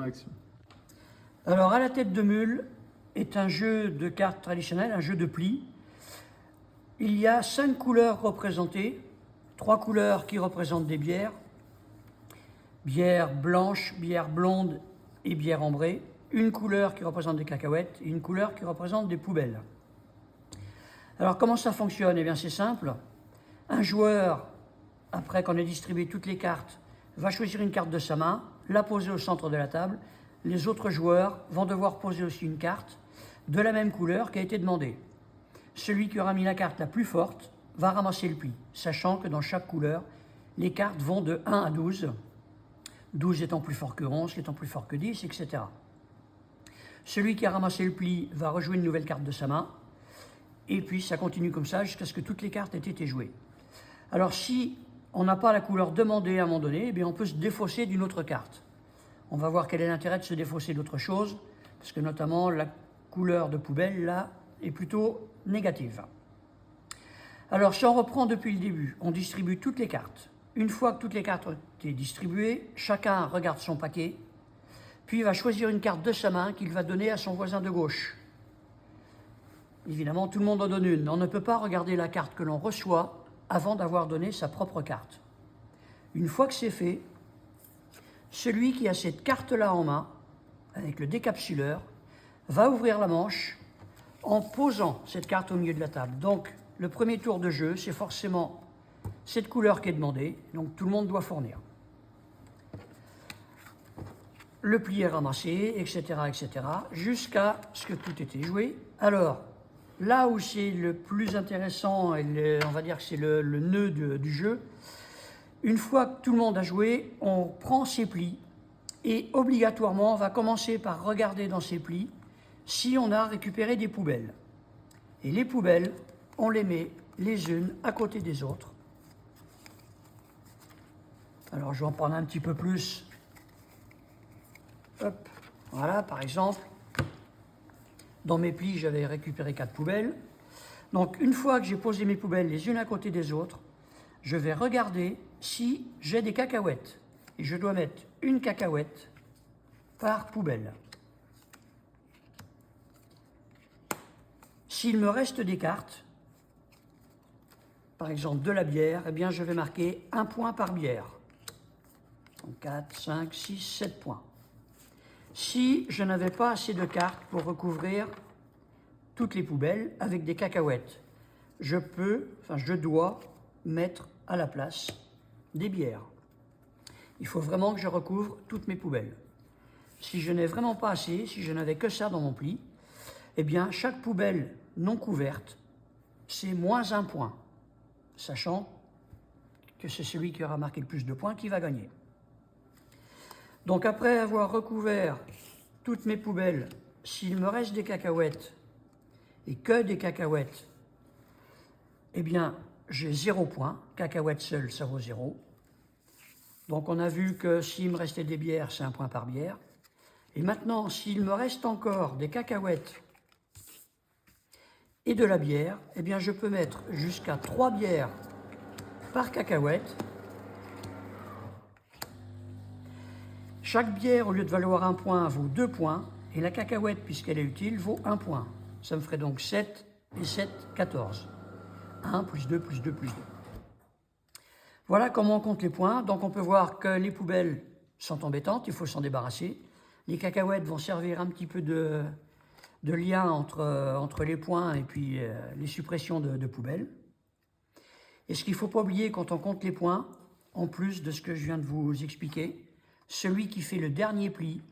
réaction. Alors, à la tête de mule est un jeu de cartes traditionnel, un jeu de plis. Il y a 5 couleurs représentées, 3 couleurs qui représentent des bières, bière blanche, bière blonde et bière ambrée, une couleur qui représente des cacahuètes et une couleur qui représente des poubelles. Alors, comment ça fonctionne? Eh bien, c'est simple. Un joueur, après qu'on ait distribué toutes les cartes, va choisir une carte de sa main, la poser au centre de la table. Les autres joueurs vont devoir poser aussi une carte de la même couleur qui a été demandée. Celui qui aura mis la carte la plus forte va ramasser le pli, sachant que dans chaque couleur, les cartes vont de 1 à 12, 12 étant plus fort que 11, étant plus fort que 10, etc. Celui qui a ramassé le pli va rejouer une nouvelle carte de sa main, et puis ça continue comme ça jusqu'à ce que toutes les cartes aient été jouées. Alors si on n'a pas la couleur demandée à un moment donné, eh bien on peut se défausser d'une autre carte. On va voir quel est l'intérêt de se défausser d'autre chose, parce que notamment la couleur de poubelle, là, est plutôt négative. Alors si on reprend depuis le début, on distribue toutes les cartes. Une fois que toutes les cartes ont été distribuées, chacun regarde son paquet, puis il va choisir une carte de sa main qu'il va donner à son voisin de gauche. Évidemment, tout le monde en donne une. On ne peut pas regarder la carte que l'on reçoit avant d'avoir donné sa propre carte. Une fois que c'est fait, celui qui a cette carte-là en main, avec le décapsuleur, va ouvrir la manche en posant cette carte au milieu de la table. Donc, le premier tour de jeu, c'est forcément cette couleur qui est demandée, donc tout le monde doit fournir. Le pli est ramassé, etc., etc., jusqu'à ce que tout ait été joué. Alors, là où c'est le plus intéressant, et on va dire que c'est le nœud du jeu, une fois que tout le monde a joué, on prend ses plis et obligatoirement on va commencer par regarder dans ces plis si on a récupéré des poubelles. Et les poubelles, on les met les unes à côté des autres. Alors je vais en prendre un petit peu plus. Hop, voilà, par exemple, dans mes plis, j'avais récupéré 4 poubelles. Donc une fois que j'ai posé mes poubelles les unes à côté des autres, je vais regarder si j'ai des cacahuètes. Et je dois mettre une cacahuète par poubelle. S'il me reste des cartes, par exemple de la bière, eh bien je vais marquer 1 point par bière. Donc 4, 5, 6, 7 points. Si je n'avais pas assez de cartes pour recouvrir toutes les poubelles avec des cacahuètes, je dois mettre à la place des bières. Il faut vraiment que je recouvre toutes mes poubelles. Si je n'ai vraiment pas assez, si je n'avais que ça dans mon pli, eh bien chaque poubelle non couverte, c'est moins 1 point, sachant que c'est celui qui aura marqué le plus de points qui va gagner. Donc après avoir recouvert toutes mes poubelles, s'il me reste des cacahuètes, et que des cacahuètes, eh bien j'ai 0 point, cacahuètes seules ça vaut 0. Donc on a vu que s'il me restait des bières, c'est 1 point par bière. Et maintenant, s'il me reste encore des cacahuètes et de la bière, eh bien je peux mettre jusqu'à 3 bières par cacahuète. Chaque bière, au lieu de valoir 1 point, vaut 2 points, et la cacahuète, puisqu'elle est utile, vaut 1 point. Ça me ferait donc 7 et 7, 14. 1 plus 2 plus 2 plus 2. Voilà comment on compte les points. Donc on peut voir que les poubelles sont embêtantes, il faut s'en débarrasser. Les cacahuètes vont servir un petit peu de lien entre les points et puis les suppressions de poubelles. Et ce qu'il ne faut pas oublier quand on compte les points, en plus de ce que je viens de vous expliquer, celui qui fait le dernier pli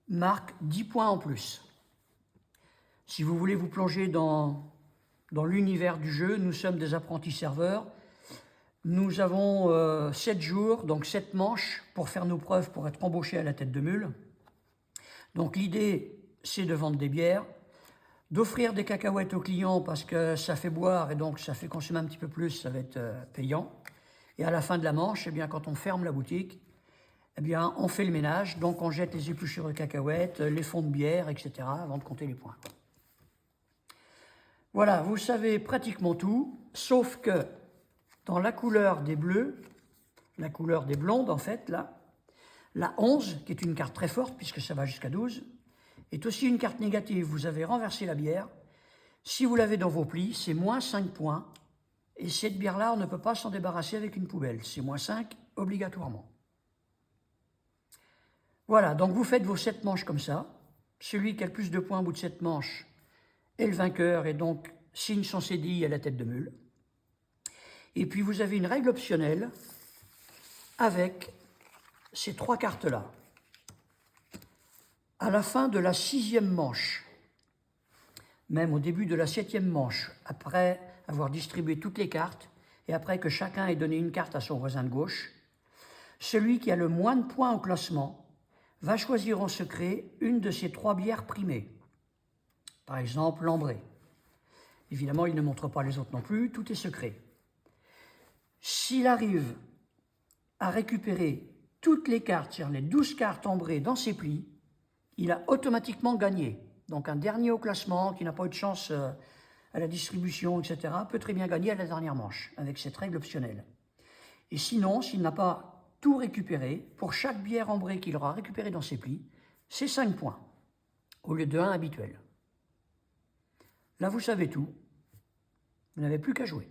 marque 10 points en plus. Si vous voulez vous plonger dans l'univers du jeu, nous sommes des apprentis serveurs. Nous avons 7 jours, donc 7 manches pour faire nos preuves, pour être embauchés à la tête de mule. Donc l'idée, c'est de vendre des bières, d'offrir des cacahuètes aux clients parce que ça fait boire et donc ça fait consommer un petit peu plus, ça va être payant. Et à la fin de la manche, eh bien, quand on ferme la boutique, eh bien, on fait le ménage, donc on jette les épluchures de cacahuètes, les fonds de bière, etc. avant de compter les points. Voilà, vous savez pratiquement tout, sauf que dans la couleur des bleus, la couleur des blondes en fait, là, La 11, qui est une carte très forte, puisque ça va jusqu'à 12, est aussi une carte négative. Vous avez renversé la bière. Si vous l'avez dans vos plis, c'est moins 5 points. Et cette bière-là, on ne peut pas s'en débarrasser avec une poubelle. C'est moins 5 obligatoirement. Voilà, donc vous faites vos 7 manches comme ça. Celui qui a le plus de points au bout de 7 manches est le vainqueur et donc signe son CDI à la tête de mule. Et puis vous avez une règle optionnelle avec ces 3 cartes-là. À la fin de la 6e manche, même au début de la 7e manche, après avoir distribué toutes les cartes et après que chacun ait donné une carte à son voisin de gauche, celui qui a le moins de points au classement va choisir en secret une de ces 3 bières primées. Par exemple, l'ambré. Évidemment, il ne montre pas les autres non plus, tout est secret. S'il arrive à récupérer toutes les cartes, c'est-à-dire les 12 cartes ambrées dans ses plis, il a automatiquement gagné. Donc un dernier au classement qui n'a pas eu de chance à la distribution, etc., peut très bien gagner à la dernière manche, avec cette règle optionnelle. Et sinon, s'il n'a pas tout récupéré, pour chaque bière ambrée qu'il aura récupérée dans ses plis, c'est 5 points, au lieu de 1 habituel. Là, vous savez tout. Vous n'avez plus qu'à jouer.